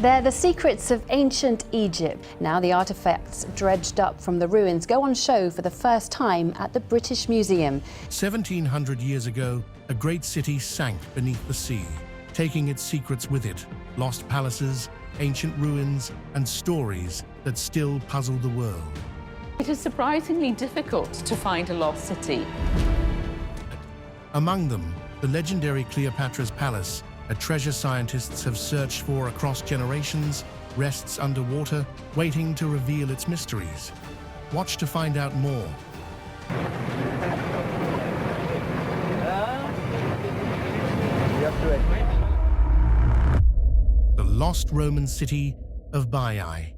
They're the secrets of ancient Egypt. Now the artifacts dredged up from the ruins go on show for the first time at the British Museum. 1700 years ago, a great city sank beneath the sea, taking its secrets with it: lost palaces, ancient ruins, and stories that still puzzle the world. It is surprisingly difficult to find a lost city. Among them, the legendary Cleopatra's Palace, a treasure scientists have searched for across generations, rests underwater, waiting to reveal its mysteries. Watch to find out more. The lost Roman city of Baiae.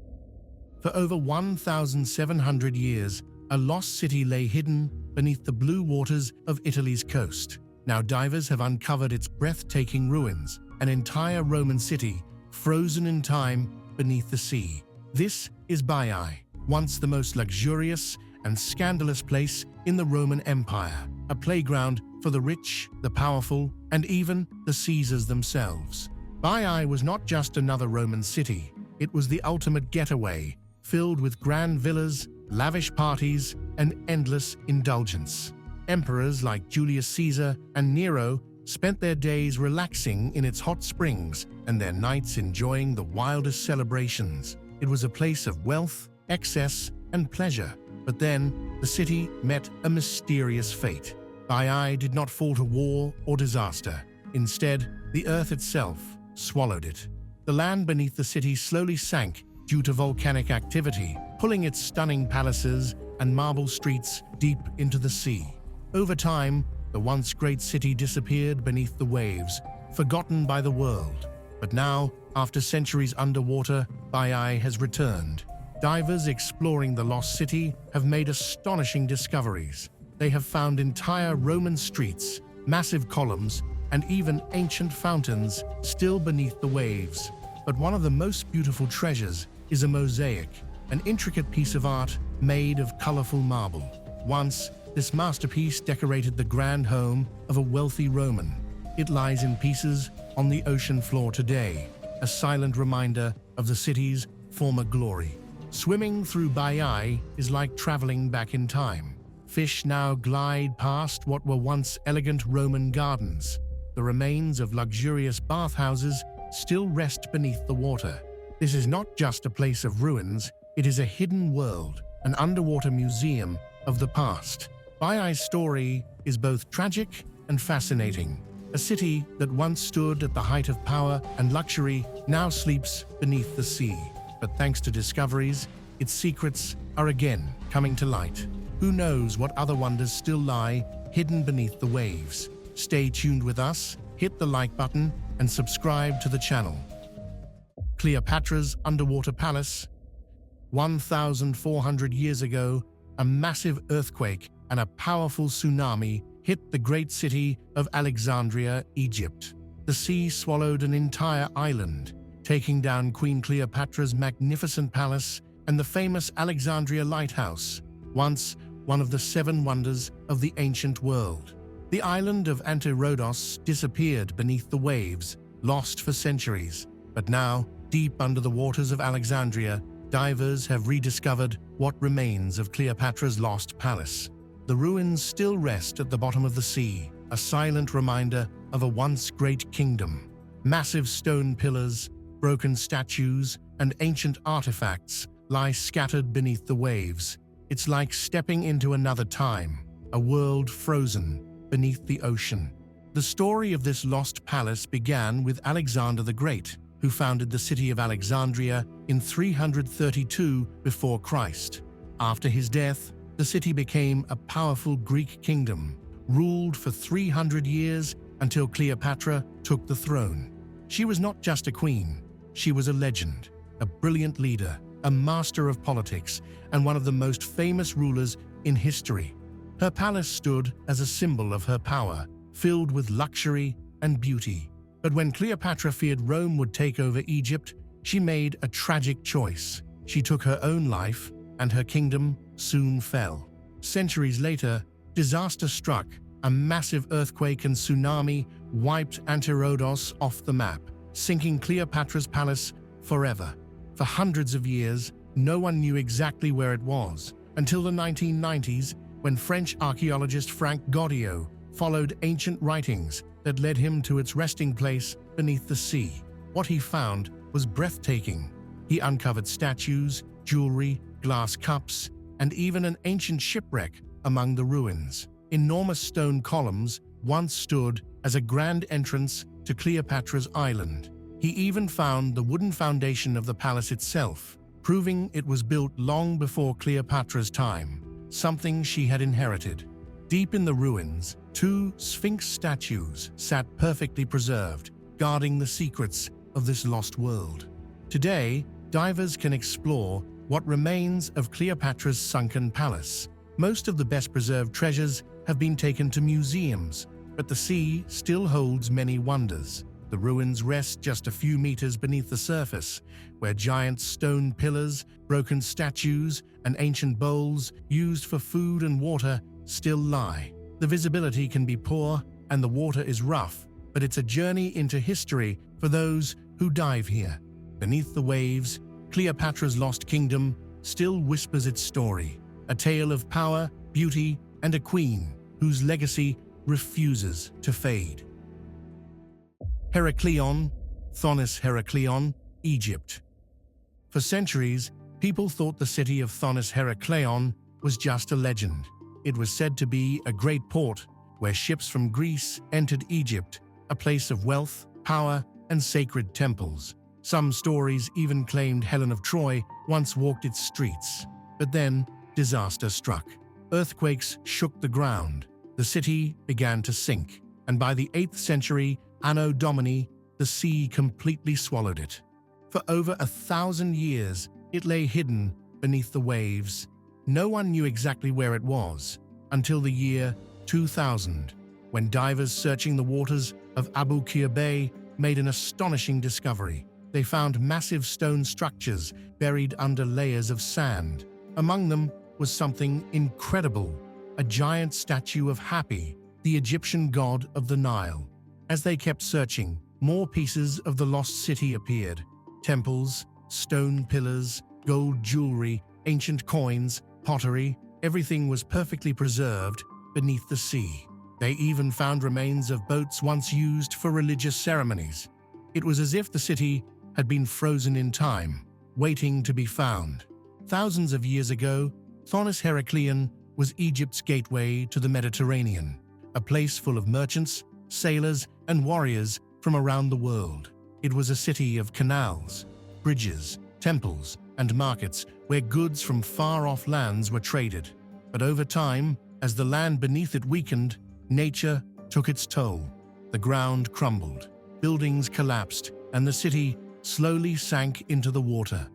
For over 1,700 years, a lost city lay hidden beneath the blue waters of Italy's coast. Now divers have uncovered its breathtaking ruins, an entire Roman city frozen in time beneath the sea. This is Baiae, once the most luxurious and scandalous place in the Roman Empire, a playground for the rich, the powerful, and even the Caesars themselves. Baiae was not just another Roman city, it was the ultimate getaway, filled with grand villas, lavish parties, and endless indulgence. Emperors like Julius Caesar and Nero spent their days relaxing in its hot springs and their nights enjoying the wildest celebrations. It was a place of wealth, excess, and pleasure. But then, the city met a mysterious fate. Baiae did not fall to war or disaster. Instead, the earth itself swallowed it. The land beneath the city slowly sank due to volcanic activity, pulling its stunning palaces and marble streets deep into the sea. Over time, the once great city disappeared beneath the waves, forgotten by the world. But now, after centuries underwater, Baiae has returned. Divers exploring the lost city have made astonishing discoveries. They have found entire Roman streets, massive columns, and even ancient fountains still beneath the waves. But one of the most beautiful treasures is a mosaic, an intricate piece of art made of colorful marble. Once, this masterpiece decorated the grand home of a wealthy Roman. It lies in pieces on the ocean floor today, a silent reminder of the city's former glory. Swimming through Baiae is like traveling back in time. Fish now glide past what were once elegant Roman gardens. The remains of luxurious bathhouses still rest beneath the water. This is not just a place of ruins, it is a hidden world, an underwater museum of the past. Baiae's story is both tragic and fascinating. A city that once stood at the height of power and luxury now sleeps beneath the sea. But thanks to discoveries, its secrets are again coming to light. Who knows what other wonders still lie hidden beneath the waves? Stay tuned with us, hit the like button, and subscribe to the channel. Cleopatra's underwater palace. 1,400 years ago, a massive earthquake and a powerful tsunami hit the great city of Alexandria, Egypt. The sea swallowed an entire island, taking down Queen Cleopatra's magnificent palace and the famous Alexandria Lighthouse, once one of the 7 wonders of the ancient world. The island of Antirodos disappeared beneath the waves, lost for centuries. But now, deep under the waters of Alexandria, divers have rediscovered what remains of Cleopatra's lost palace. The ruins still rest at the bottom of the sea, a silent reminder of a once great kingdom. Massive stone pillars, broken statues, and ancient artifacts lie scattered beneath the waves. It's like stepping into another time, a world frozen beneath the ocean. The story of this lost palace began with Alexander the Great, who founded the city of Alexandria in 332 before Christ. After his death, the city became a powerful Greek kingdom, ruled for 300 years until Cleopatra took the throne. She was not just a queen, she was a legend, a brilliant leader, a master of politics, and one of the most famous rulers in history. Her palace stood as a symbol of her power, filled with luxury and beauty. But when Cleopatra feared Rome would take over Egypt, she made a tragic choice. She took her own life, and her kingdom soon fell. Centuries later, disaster struck. A massive earthquake and tsunami wiped Antirodos off the map, sinking Cleopatra's palace forever. For hundreds of years, no one knew exactly where it was, until the 1990s, when French archaeologist Frank Gaudiot followed ancient writings that led him to its resting place beneath the sea. What he found was breathtaking. He uncovered statues, jewelry, glass cups, and even an ancient shipwreck among the ruins. Enormous stone columns once stood as a grand entrance to Cleopatra's island. He even found the wooden foundation of the palace itself, proving it was built long before Cleopatra's time, something she had inherited. Deep in the ruins, two Sphinx statues sat perfectly preserved, guarding the secrets of this lost world. Today, divers can explore what remains of Cleopatra's sunken palace. Most of the best preserved treasures have been taken to museums, but the sea still holds many wonders. The ruins rest just a few meters beneath the surface, where giant stone pillars, broken statues, and ancient bowls used for food and water still lie. The visibility can be poor and the water is rough, but it's a journey into history for those who dive here. Beneath the waves, Cleopatra's lost kingdom still whispers its story, a tale of power, beauty, and a queen whose legacy refuses to fade. Heraklion, Thonis Heraklion, Egypt. For centuries, people thought the city of Thonis Heraklion was just a legend. It was said to be a great port where ships from Greece entered Egypt, a place of wealth, power, and sacred temples. Some stories even claimed Helen of Troy once walked its streets. But then, disaster struck. Earthquakes shook the ground. The city began to sink, and by the 8th century, Anno Domini, the sea completely swallowed it. For over 1,000 years, it lay hidden beneath the waves. No one knew exactly where it was, until the year 2000, when divers searching the waters of Abu Qir Bay made an astonishing discovery. They found massive stone structures buried under layers of sand. Among them was something incredible, a giant statue of Hapi, the Egyptian god of the Nile. As they kept searching, more pieces of the lost city appeared. Temples, stone pillars, gold jewelry, ancient coins, pottery, everything was perfectly preserved beneath the sea. They even found remains of boats once used for religious ceremonies. It was as if the city had been frozen in time, waiting to be found. Thousands of years ago, Thonis Heraklion was Egypt's gateway to the Mediterranean, a place full of merchants, sailors, and warriors from around the world. It was a city of canals, bridges, temples, and markets where goods from far-off lands were traded. But over time, as the land beneath it weakened, nature took its toll. The ground crumbled, buildings collapsed, and the city slowly sank into the water.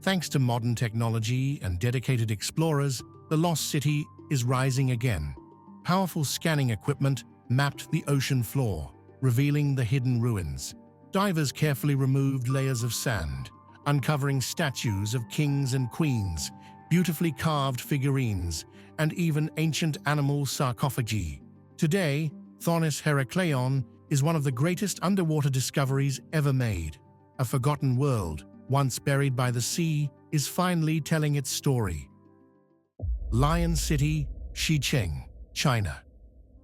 Thanks to modern technology and dedicated explorers, the lost city is rising again. Powerful scanning equipment mapped the ocean floor, revealing the hidden ruins. Divers carefully removed layers of sand, uncovering statues of kings and queens, beautifully carved figurines, and even ancient animal sarcophagi. Today, Thonis Heraklion is one of the greatest underwater discoveries ever made. A forgotten world, once buried by the sea, is finally telling its story. Lion City, Xicheng, China.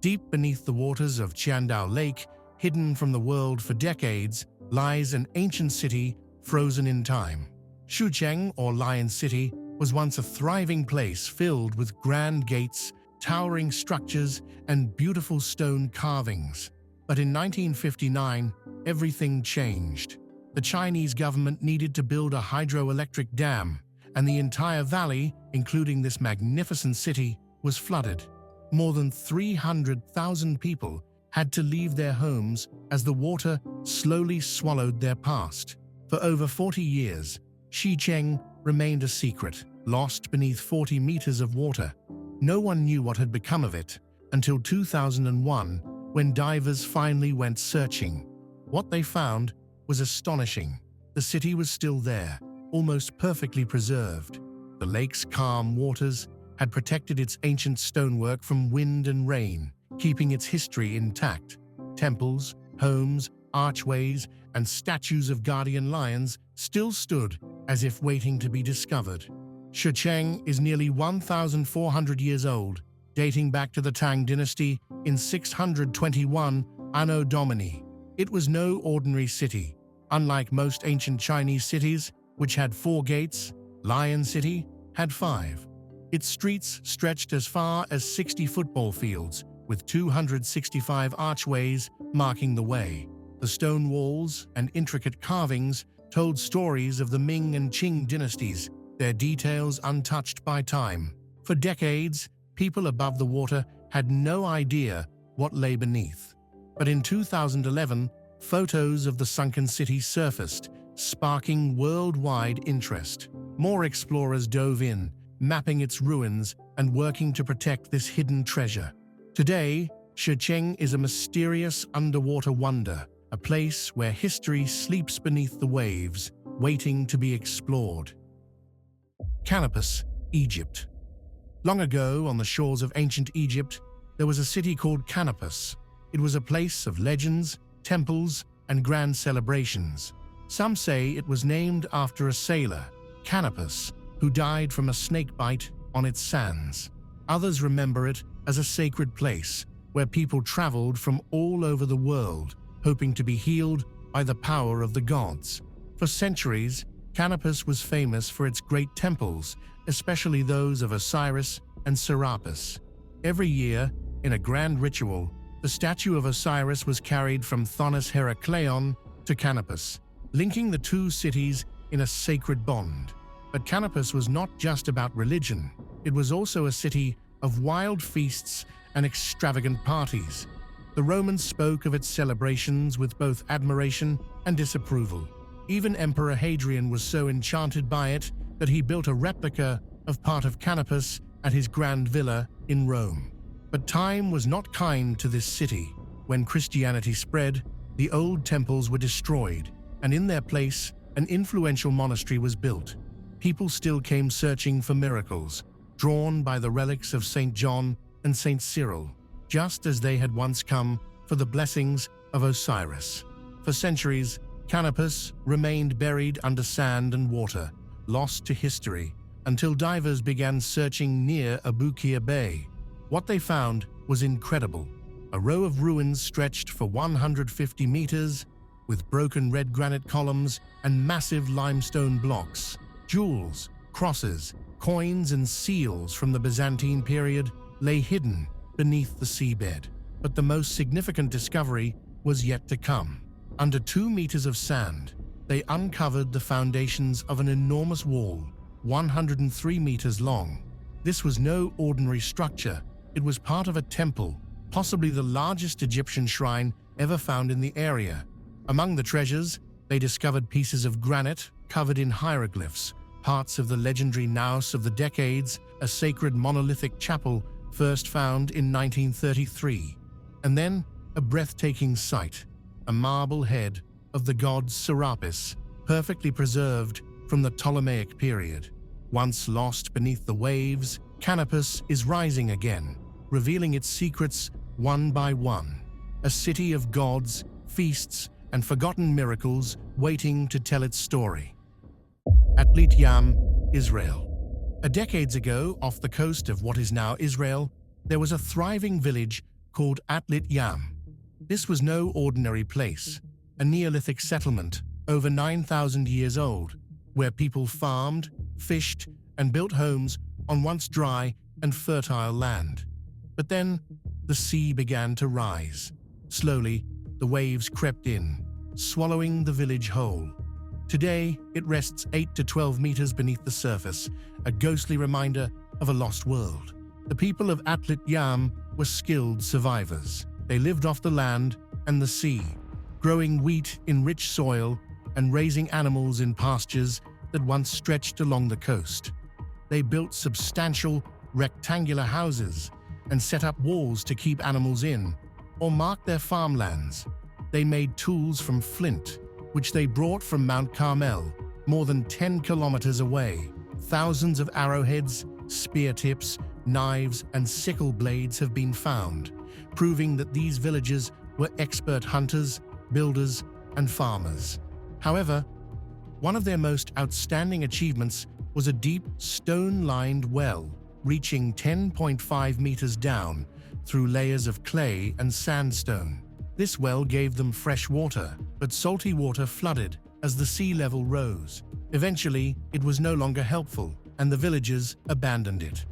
Deep beneath the waters of Qiandao Lake, hidden from the world for decades, lies an ancient city frozen in time. Xicheng, or Lion City, was once a thriving place filled with grand gates, towering structures, and beautiful stone carvings. But in 1959, everything changed. The Chinese government needed to build a hydroelectric dam, and the entire valley, including this magnificent city, was flooded. More than 300,000 people had to leave their homes as the water slowly swallowed their past. For over 40 years, Xicheng remained a secret, lost beneath 40 meters of water. No one knew what had become of it until 2001, when divers finally went searching. What they found was astonishing. The city was still there, almost perfectly preserved. The lake's calm waters had protected its ancient stonework from wind and rain, keeping its history intact. Temples, homes, archways, and statues of guardian lions still stood as if waiting to be discovered. Shecheng is nearly 1,400 years old, dating back to the Tang dynasty in 621 Anno Domini. It was no ordinary city. Unlike most ancient Chinese cities, which had 4 gates, Lion City had 5. Its streets stretched as far as 60 football fields, with 265 archways marking the way. The stone walls and intricate carvings told stories of the Ming and Qing dynasties, their details untouched by time. For decades, people above the water had no idea what lay beneath. But in 2011, photos of the sunken city surfaced, sparking worldwide interest. More explorers dove in, mapping its ruins and working to protect this hidden treasure. Today, Shecheng is a mysterious underwater wonder, a place where history sleeps beneath the waves, waiting to be explored. Canopus, Egypt. Long ago, on the shores of ancient Egypt, there was a city called Canopus. It was a place of legends, temples, and grand celebrations. Some say it was named after a sailor, Canopus, who died from a snake bite on its sands. Others remember it as a sacred place where people traveled from all over the world, hoping to be healed by the power of the gods. For centuries, Canopus was famous for its great temples, especially those of Osiris and Serapis. Every year, in a grand ritual, the statue of Osiris was carried from Thonis Herakleion to Canopus, linking the two cities in a sacred bond. But Canopus was not just about religion. It was also a city of wild feasts and extravagant parties. The Romans spoke of its celebrations with both admiration and disapproval. Even Emperor Hadrian was so enchanted by it that he built a replica of part of Canopus at his grand villa in Rome. But time was not kind to this city. When Christianity spread, the old temples were destroyed, and in their place, an influential monastery was built. People still came searching for miracles, drawn by the relics of St. John and St. Cyril, just as they had once come for the blessings of Osiris. For centuries, Canopus remained buried under sand and water, lost to history, until divers began searching near Abukir Bay. What they found was incredible. A row of ruins stretched for 150 meters, with broken red granite columns and massive limestone blocks. Jewels, crosses, coins, and seals from the Byzantine period lay hidden beneath the seabed. But the most significant discovery was yet to come. Under 2 meters of sand, they uncovered the foundations of an enormous wall, 103 meters long. This was no ordinary structure. It was part of a temple, possibly the largest Egyptian shrine ever found in the area. Among the treasures, they discovered pieces of granite covered in hieroglyphs, parts of the legendary Naos of the Decades, a sacred monolithic chapel first found in 1933, and then a breathtaking sight, a marble head of the god Serapis, perfectly preserved from the Ptolemaic period. Once lost beneath the waves, Canopus is rising again, revealing its secrets one by one. A city of gods, feasts, and forgotten miracles waiting to tell its story. Atlit Yam, Israel. Decades ago, off the coast of what is now Israel, there was a thriving village called Atlit Yam. This was no ordinary place, a Neolithic settlement over 9,000 years old, where people farmed, fished, and built homes on once dry and fertile land. But then, the sea began to rise. Slowly, the waves crept in, swallowing the village whole. Today, it rests 8 to 12 meters beneath the surface, a ghostly reminder of a lost world. The people of Atlit Yam were skilled survivors. They lived off the land and the sea, growing wheat in rich soil and raising animals in pastures that once stretched along the coast. They built substantial, rectangular houses and set up walls to keep animals in, or mark their farmlands. They made tools from flint, which they brought from Mount Carmel, more than 10 kilometers away. Thousands of arrowheads, spear tips, knives, and sickle blades have been found, proving that these villagers were expert hunters, builders, and farmers. However, One of their most outstanding achievements was a deep, stone-lined well, reaching 10.5 meters down through layers of clay and sandstone. This well gave them fresh water, but salty water flooded as the sea level rose. Eventually, it was no longer helpful, and the villagers abandoned it.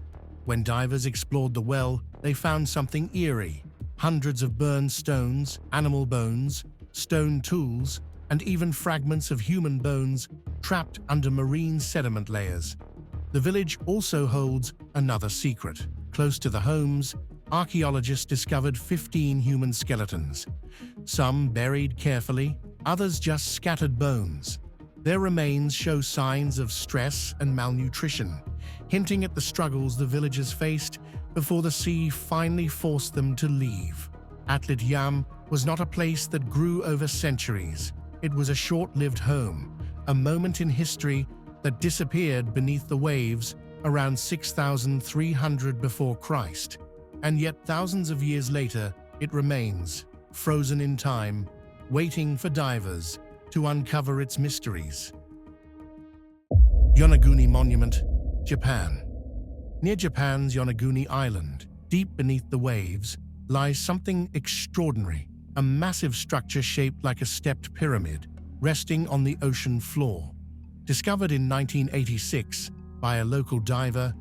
When divers explored the well, they found something eerie: hundreds of burned stones, animal bones, stone tools, and even fragments of human bones trapped under marine sediment layers. The village also holds another secret. Close to the homes, archaeologists discovered 15 human skeletons, some buried carefully, others just scattered bones. Their remains show signs of stress and malnutrition, hinting at the struggles the villagers faced before the sea finally forced them to leave. Atlit Yam was not a place that grew over centuries. It was a short-lived home, a moment in history that disappeared beneath the waves around 6,300 before Christ. And yet thousands of years later, it remains, frozen in time, waiting for divers to uncover its mysteries. Yonaguni Monument, Japan. Near Japan's Yonaguni Island, deep beneath the waves, lies something extraordinary, a massive structure shaped like a stepped pyramid, resting on the ocean floor. Discovered in 1986 by a local diver,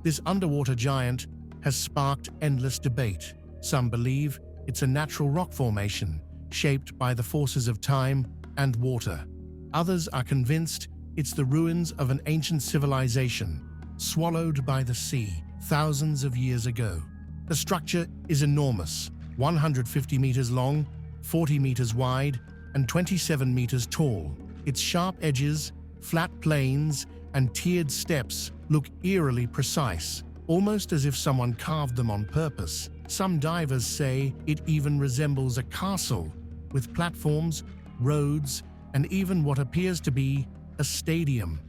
this underwater giant has sparked endless debate. Some believe it's a natural rock formation shaped by the forces of time and water. Others are convinced it's the ruins of an ancient civilization swallowed by the sea thousands of years ago. The structure is enormous, 150 meters long, 40 meters wide, and 27 meters tall. Its sharp edges, flat planes, and tiered steps look eerily precise, almost as if someone carved them on purpose. Some divers say it even resembles a castle, with platforms, roads, and even what appears to be a stadium.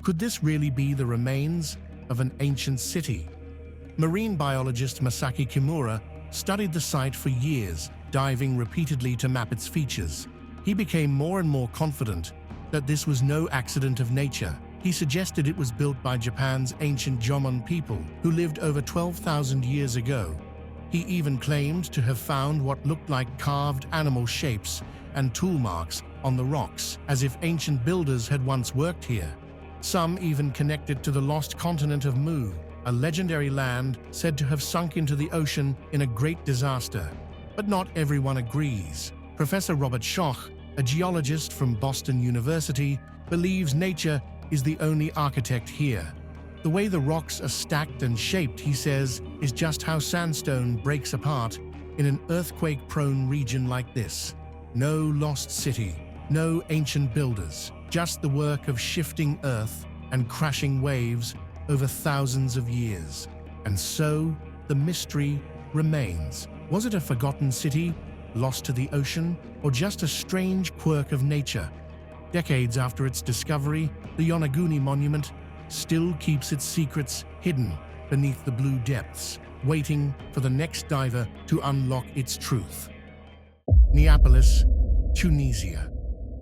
Could this really be the remains of an ancient city? Marine biologist Masaki Kimura studied the site for years, diving repeatedly to map its features. He became more and more confident that this was no accident of nature. He suggested it was built by Japan's ancient Jomon people, who lived over 12,000 years ago. He even claimed to have found what looked like carved animal shapes and tool marks on the rocks, as if ancient builders had once worked here. Some even connected to the lost continent of Mu, a legendary land said to have sunk into the ocean in a great disaster. But not everyone agrees. Professor Robert Schoch, a geologist from Boston University, believes nature is the only architect here. The way the rocks are stacked and shaped, he says, is just how sandstone breaks apart in an earthquake-prone region like this. No lost city, no ancient builders, just the work of shifting earth and crashing waves over thousands of years. And so, the mystery remains. Was it a forgotten city, lost to the ocean, or just a strange quirk of nature? Decades after its discovery, the Yonaguni Monument still keeps its secrets hidden beneath the blue depths, waiting for the next diver to unlock its truth. Neapolis, Tunisia.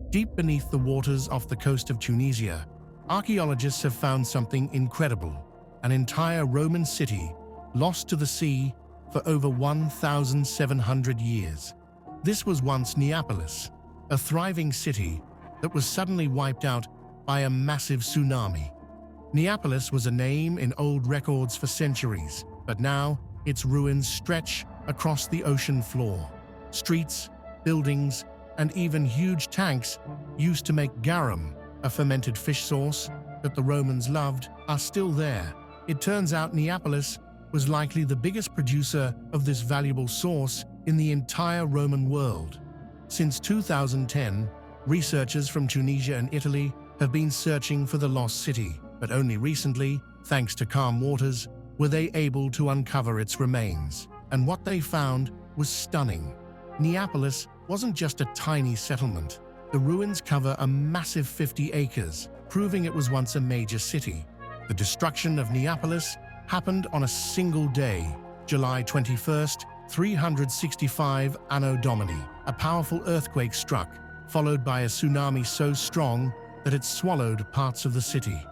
Deep beneath the waters off the coast of Tunisia, archaeologists have found something incredible: an entire Roman city lost to the sea for over 1,700 years. This was once Neapolis, a thriving city that was suddenly wiped out by a massive tsunami. Neapolis was a name in old records for centuries, but now its ruins stretch across the ocean floor. Streets, buildings, and even huge tanks used to make garum, a fermented fish sauce that the Romans loved, are still there. It turns out Neapolis was likely the biggest producer of this valuable sauce in the entire Roman world. Since 2010, researchers from Tunisia and Italy have been searching for the lost city, but only recently, thanks to calm waters, were they able to uncover its remains. And what they found was stunning. Neapolis wasn't just a tiny settlement. The ruins cover a massive 50 acres, proving it was once a major city. The destruction of Neapolis happened on a single day, July 21st, 365 Anno Domini. A powerful earthquake struck, followed by a tsunami so strong that it swallowed parts of the city.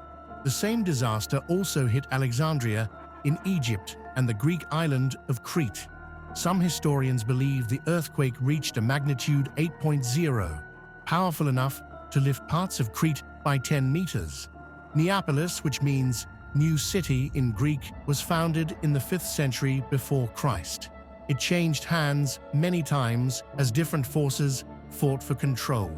The same disaster also hit Alexandria in Egypt and the Greek island of Crete. Some historians believe the earthquake reached a magnitude 8.0, powerful enough to lift parts of Crete by 10 meters. Neapolis, which means new city in Greek, was founded in the 5th century before Christ. It changed hands many times as different forces fought for control.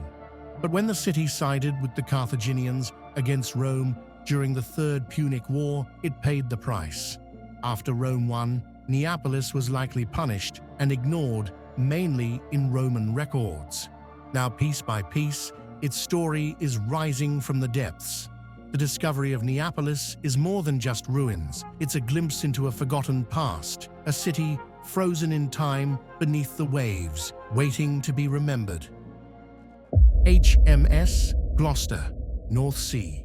But when the city sided with the Carthaginians against Rome during the Third Punic War, it paid the price. After Rome won, Neapolis was likely punished and ignored, mainly in Roman records. Now, piece by piece, its story is rising from the depths. The discovery of Neapolis is more than just ruins. It's a glimpse into a forgotten past, a city frozen in time beneath the waves, waiting to be remembered. HMS Gloucester, North Sea.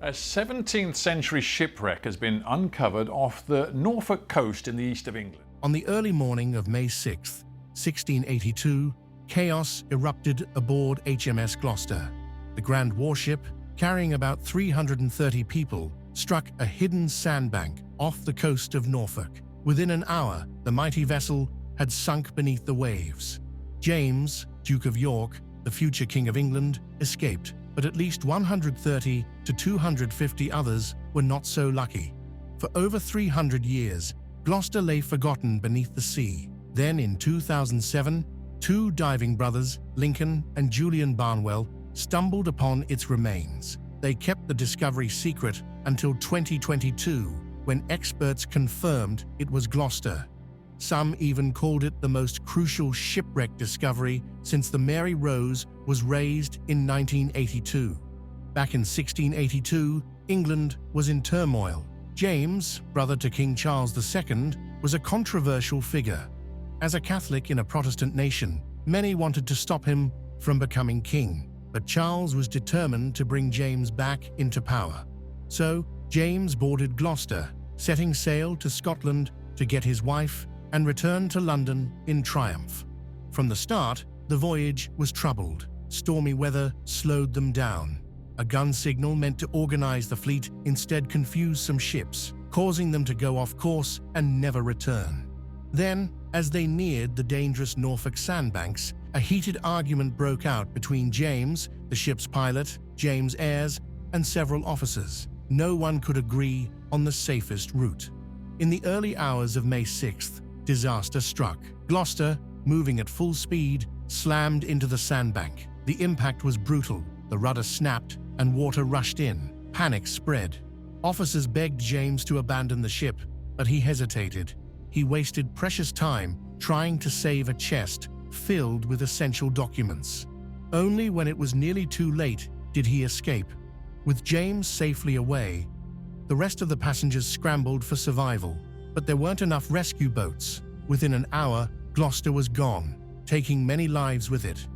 A 17th century shipwreck has been uncovered off the Norfolk coast in the east of England. On the early morning of May 6, 1682, chaos erupted aboard HMS Gloucester. The grand warship, carrying about 330 people, struck a hidden sandbank off the coast of Norfolk. Within an hour, the mighty vessel had sunk beneath the waves. James, Duke of York, the future King of England, escaped, but at least 130 to 250 others were not so lucky. For over 300 years, Gloucester lay forgotten beneath the sea. Then in 2007, two diving brothers, Lincoln and Julian Barnwell, stumbled upon its remains. They kept the discovery secret until 2022, when experts confirmed it was Gloucester. Some even called it the most crucial shipwreck discovery since the Mary Rose was raised in 1982. Back in 1682, England was in turmoil. James, brother to King Charles II, was a controversial figure. As a Catholic in a Protestant nation, many wanted to stop him from becoming king, but Charles was determined to bring James back into power. So, James boarded Gloucester, setting sail to Scotland to get his wife and return to London in triumph. From the start, the voyage was troubled. Stormy weather slowed them down. A gun signal meant to organize the fleet instead confused some ships, causing them to go off course and never return. Then, as they neared the dangerous Norfolk sandbanks, a heated argument broke out between James, the ship's pilot, James Ayres, and several officers. No one could agree on the safest route. In the early hours of May 6th, disaster struck. Gloucester, moving at full speed, slammed into the sandbank. The impact was brutal. The rudder snapped and water rushed in. Panic spread. Officers begged James to abandon the ship, but he hesitated. He wasted precious time trying to save a chest filled with essential documents. Only when it was nearly too late did he escape. With James safely away, the rest of the passengers scrambled for survival. But there weren't enough rescue boats. Within an hour, Gloucester was gone, taking many lives with it.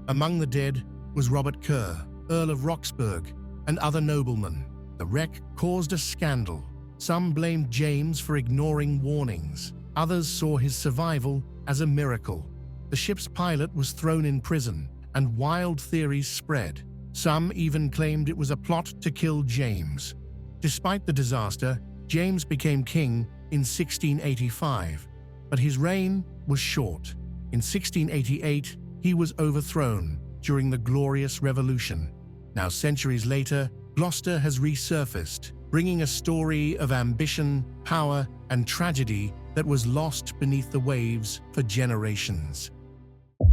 Among the dead was Robert Kerr, Earl of Roxburgh, and other noblemen. The wreck caused a scandal. Some blamed James for ignoring warnings. Others saw his survival as a miracle. The ship's pilot was thrown in prison, and wild theories spread. Some even claimed it was a plot to kill James. Despite the disaster, James became king in 1685, but his reign was short. In 1688, he was overthrown during the Glorious Revolution. Now, centuries later, Gloucester has resurfaced, bringing a story of ambition, power, and tragedy that was lost beneath the waves for generations.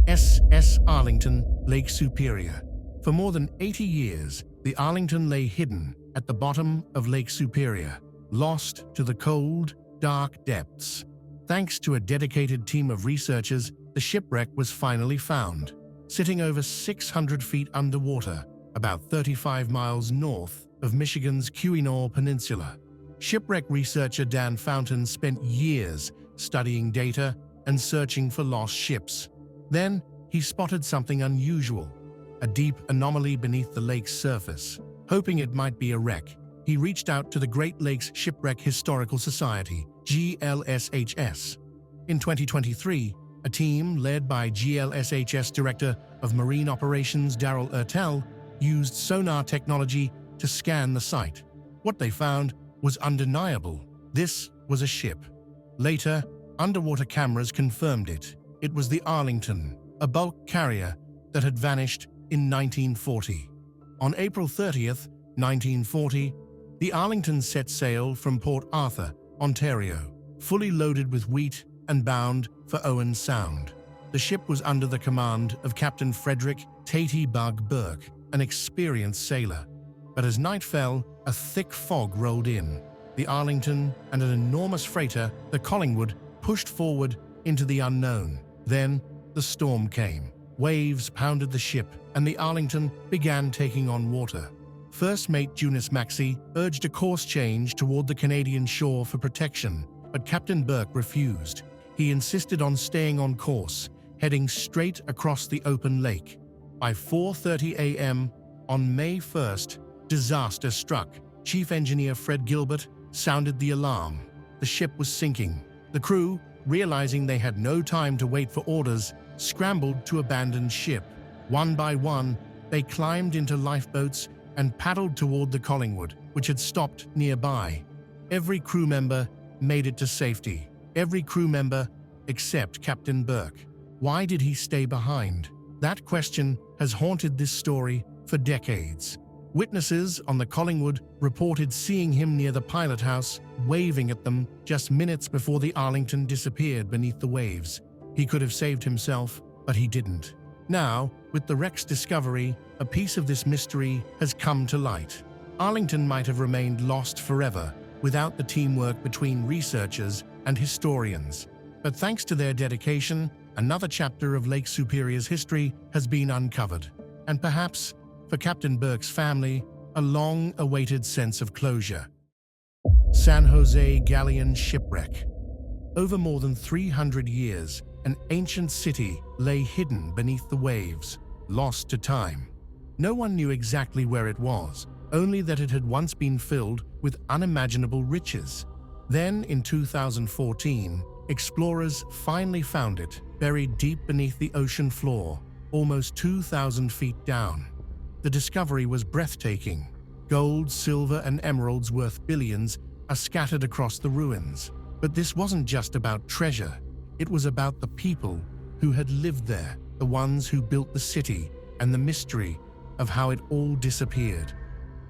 SS Arlington, Lake Superior. For more than 80 years, the Arlington lay hidden at the bottom of Lake Superior, lost to the cold, dark depths. Thanks to a dedicated team of researchers, the shipwreck was finally found, sitting over 600 feet underwater, about 35 miles north of Michigan's Keweenaw Peninsula. Shipwreck researcher Dan Fountain spent years studying data and searching for lost ships. Then, he spotted something unusual, a deep anomaly beneath the lake's surface. Hoping it might be a wreck, he reached out to the Great Lakes Shipwreck Historical Society, GLSHS. In 2023, a team led by GLSHS Director of Marine Operations Daryl Ertel used sonar technology to scan the site. What they found was undeniable. This was a ship. Later, underwater cameras confirmed it. It was the Arlington, a bulk carrier that had vanished in 1940. On April 30th, 1940, the Arlington set sail from Port Arthur, Ontario, fully loaded with wheat and bound for Owen Sound. The ship was under the command of Captain Frederick "Tatey" Bug Burke, an experienced sailor. But as night fell, a thick fog rolled in. The Arlington and an enormous freighter, the Collingwood, pushed forward into the unknown. Then the storm came. Waves pounded the ship, and the Arlington began taking on water. First Mate Junius Maxey urged a course change toward the Canadian shore for protection, but Captain Burke refused. He insisted on staying on course, heading straight across the open lake. By 4:30 a.m. on May 1st, disaster struck. Chief Engineer Fred Gilbert sounded the alarm. The ship was sinking. The crew, realizing they had no time to wait for orders, scrambled to abandon ship. One by one, they climbed into lifeboats and paddled toward the Collingwood, which had stopped nearby. Every crew member made it to safety. Every crew member except Captain Burke. Why did he stay behind? That question has haunted this story for decades. Witnesses on the Collingwood reported seeing him near the pilot house, waving at them just minutes before the Arlington disappeared beneath the waves. He could have saved himself, but he didn't. Now, with the wreck's discovery, a piece of this mystery has come to light. Arlington might have remained lost forever without the teamwork between researchers and historians. But thanks to their dedication, another chapter of Lake Superior's history has been uncovered. And perhaps, for Captain Burke's family, a long-awaited sense of closure. San Jose Galleon Shipwreck. Over more than 300 years, an ancient city lay hidden beneath the waves, lost to time. No one knew exactly where it was, only that it had once been filled with unimaginable riches. Then, in 2014, explorers finally found it, buried deep beneath the ocean floor, almost 2,000 feet down. The discovery was breathtaking. Gold, silver, and emeralds worth billions are scattered across the ruins. But this wasn't just about treasure. It was about the people who had lived there, the ones who built the city, and the mystery of how it all disappeared.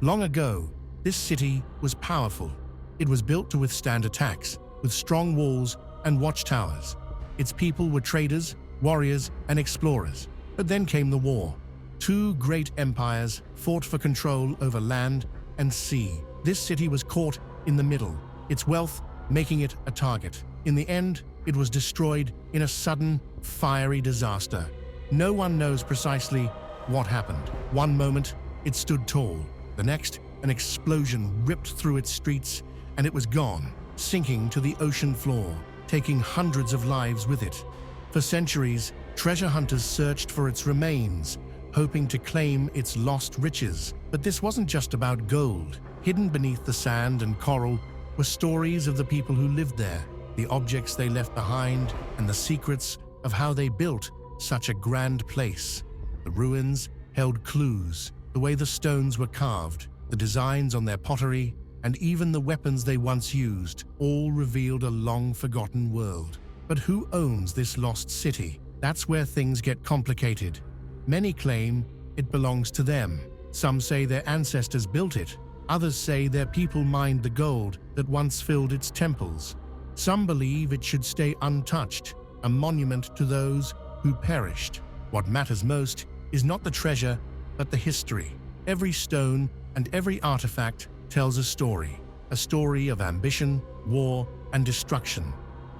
Long ago, this city was powerful. It was built to withstand attacks, with strong walls and watchtowers. Its people were traders, warriors, and explorers. But then came the war. Two great empires fought for control over land and sea. This city was caught in the middle, its wealth making it a target. In the end, it was destroyed in a sudden, fiery disaster. No one knows precisely what happened. One moment, it stood tall. The next, an explosion ripped through its streets, and it was gone, sinking to the ocean floor, taking hundreds of lives with it. For centuries, treasure hunters searched for its remains, hoping to claim its lost riches. But this wasn't just about gold. Hidden beneath the sand and coral were stories of the people who lived there, the objects they left behind, and the secrets of how they built such a grand place. The ruins held clues, the way the stones were carved, the designs on their pottery, and even the weapons they once used, all revealed a long-forgotten world. But who owns this lost city? That's where things get complicated. Many claim it belongs to them. Some say their ancestors built it. Others say their people mined the gold that once filled its temples. Some believe it should stay untouched, a monument to those who perished. What matters most is not the treasure, but the history. Every stone and every artifact tells a story of ambition, war, and destruction.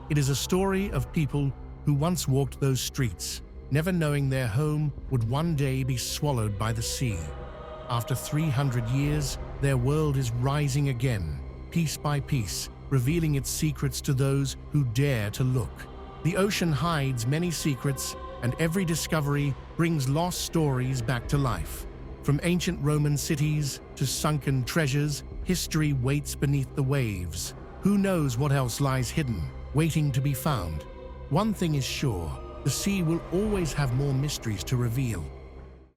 It is a story of people who once walked those streets, never knowing their home would one day be swallowed by the sea. After 300 years, their world is rising again, piece by piece, revealing its secrets to those who dare to look. The ocean hides many secrets, and every discovery brings lost stories back to life. From ancient Roman cities to sunken treasures, history waits beneath the waves. Who knows what else lies hidden, waiting to be found? One thing is sure, the sea will always have more mysteries to reveal.